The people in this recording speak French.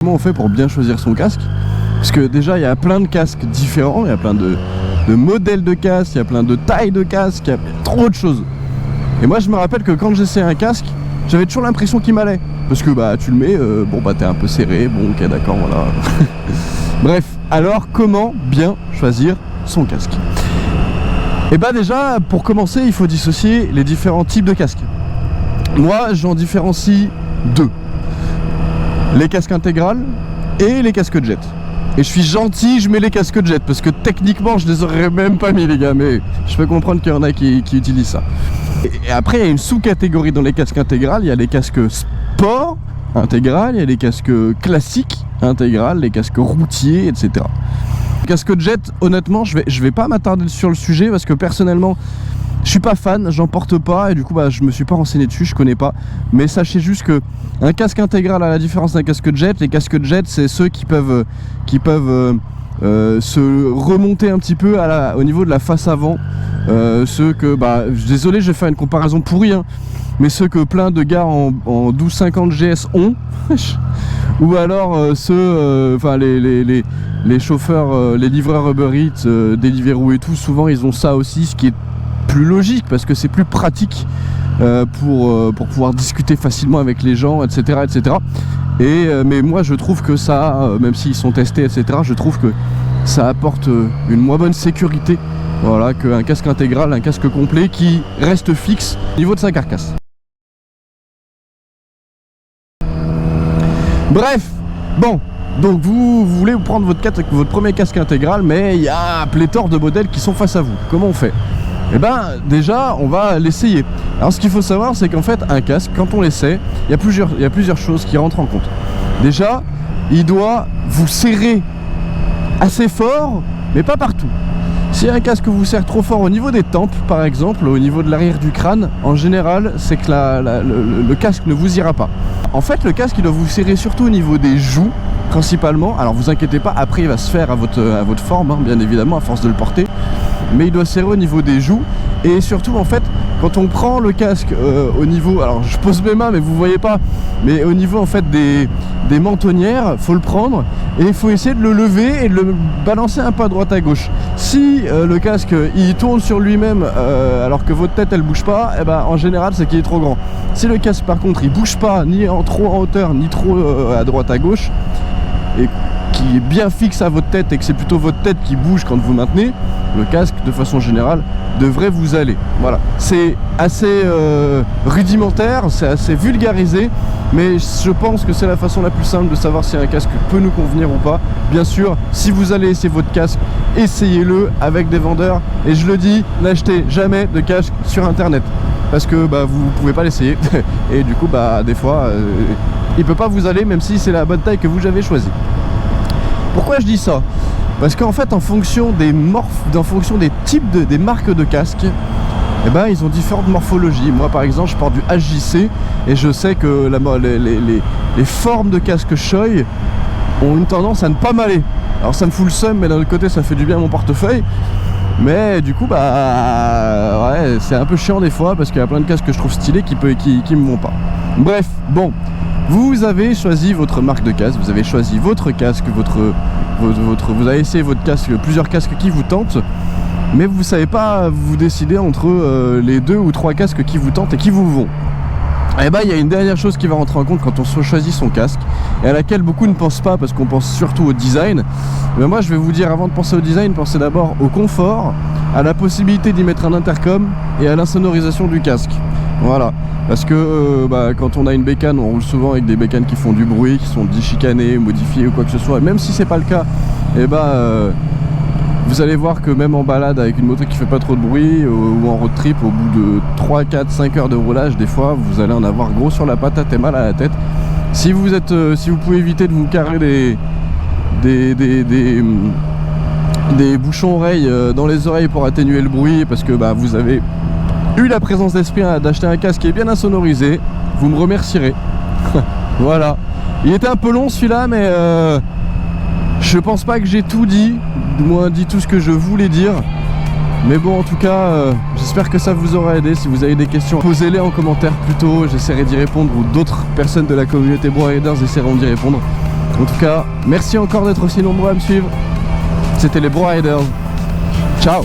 Comment on fait pour bien choisir son casque? Parce que déjà il y a plein de casques différents, il y a plein de modèles de casques, il y a plein de tailles de casques, il y a trop de choses. Et moi je me rappelle que quand j'essayais un casque, j'avais toujours l'impression qu'il m'allait. Parce que bah tu le mets, bon bah t'es un peu serré, bon ok d'accord voilà. Bref, alors comment bien choisir son casque? Et bah déjà pour commencer il faut dissocier les différents types de casques. Moi j'en différencie deux. Les casques intégrales et les casques jet. Et je suis gentil, je mets les casques jet parce que techniquement je les aurais même pas mis les gars, mais je peux comprendre qu'il y en a qui utilisent ça. Et après il y a une sous-catégorie dans les casques intégrales, il y a les casques sport intégral, il y a les casques classiques intégral, les casques routiers, etc. Les casques jet, honnêtement je vais pas m'attarder sur le sujet parce que personnellement je suis pas fan, j'en porte pas et du coup bah je me suis pas renseigné dessus, je connais pas. Mais sachez juste que un casque intégral, à la différence d'un casque jet, les casques jet c'est ceux qui peuvent se remonter un petit peu au niveau de la face avant. Ceux que, bah désolé je vais faire une comparaison pourrie hein, mais ceux que plein de gars en 1250 GS ont. Ou alors ceux, enfin les chauffeurs, les livreurs Uber Eats, Deliveroo et tout, souvent ils ont ça aussi, ce qui est plus logique parce que c'est plus pratique pour pouvoir discuter facilement avec les gens, etc. etc. Mais moi je trouve que ça, même s'ils sont testés, etc., je trouve que ça apporte une moins bonne sécurité, voilà, qu'un casque intégral, un casque complet qui reste fixe au niveau de sa carcasse. Bref, bon, donc vous voulez vous prendre votre premier casque intégral, mais il y a pléthore de modèles qui sont face à vous. Comment on fait? Eh ben déjà on va l'essayer. Alors ce qu'il faut savoir c'est qu'en fait un casque, quand on l'essaie, il y a plusieurs choses qui rentrent en compte. Déjà il doit vous serrer assez fort mais pas partout. Si un casque vous serre trop fort au niveau des tempes par exemple, au niveau de l'arrière du crâne, en général c'est que le casque ne vous ira pas. En fait le casque il doit vous serrer surtout au niveau des joues principalement. Alors vous inquiétez pas, après il va se faire à votre forme hein, bien évidemment à force de le porter. Mais il doit serrer au niveau des joues et surtout en fait quand on prend le casque au niveau, alors je pose mes mains mais vous voyez pas, mais au niveau en fait des mentonnières, faut le prendre et il faut essayer de le lever et de le balancer un peu à droite à gauche. Si le casque il tourne sur lui-même alors que votre tête elle bouge pas, et ben en général c'est qu'il est trop grand. Si le casque par contre il bouge pas ni trop en hauteur ni trop à droite à gauche et qui est bien fixe à votre tête et que c'est plutôt votre tête qui bouge quand vous maintenez, le casque de façon générale devrait vous aller. Voilà, c'est assez rudimentaire, c'est assez vulgarisé, mais je pense que c'est la façon la plus simple de savoir si un casque peut nous convenir ou pas. Bien sûr, si vous allez essayer votre casque, essayez-le avec des vendeurs et je le dis, n'achetez jamais de casque sur internet parce que bah, vous pouvez pas l'essayer et du coup bah, des fois il peut pas vous aller même si c'est la bonne taille que vous avez choisie. Pourquoi je dis ça? Parce qu'en fait en fonction des types des marques de casques, eh ben, ils ont différentes morphologies. Moi par exemple je porte du HJC et je sais que les formes de casque Shoei ont une tendance à ne pas m'aller. Alors ça me fout le seum mais d'un autre côté ça fait du bien à mon portefeuille. Mais du coup bah ouais, c'est un peu chiant des fois parce qu'il y a plein de casques que je trouve stylés qui me vont pas. Bref, bon. Vous avez choisi votre marque de casque, vous avez choisi votre casque, vous avez essayé votre casque, plusieurs casques qui vous tentent, mais vous ne savez pas vous décider entre les 2 ou 3 casques qui vous tentent et qui vous vont. Et bah il y a une dernière chose qui va rentrer en compte quand on choisit son casque et à laquelle beaucoup ne pensent pas parce qu'on pense surtout au design. Mais moi je vais vous dire, avant de penser au design, pensez d'abord au confort, à la possibilité d'y mettre un intercom et à l'insonorisation du casque. Voilà, parce que quand on a une bécane, on roule souvent avec des bécanes qui font du bruit, qui sont déchicanées, modifiées ou quoi que ce soit. Et même si c'est pas le cas, et vous allez voir que même en balade avec une moto qui fait pas trop de bruit ou en road trip, au bout de 3, 4, 5 heures de roulage, des fois vous allez en avoir gros sur la patate et mal à la tête. Si vous pouvez éviter de vous carrer des bouchons oreilles dans les oreilles pour atténuer le bruit, parce que vous avez eu la présence d'esprit d'acheter un casque qui est bien insonorisé, vous me remercierez. Voilà, il était un peu long celui-là, mais je pense pas que j'ai tout dit, du moins dit tout ce que je voulais dire. Mais bon, en tout cas, j'espère que ça vous aura aidé. Si vous avez des questions, posez-les en commentaire plutôt, j'essaierai d'y répondre, ou d'autres personnes de la communauté BroRiders essaieront d'y répondre. En tout cas, merci encore d'être aussi nombreux à me suivre. C'était les Bro Riders. Ciao.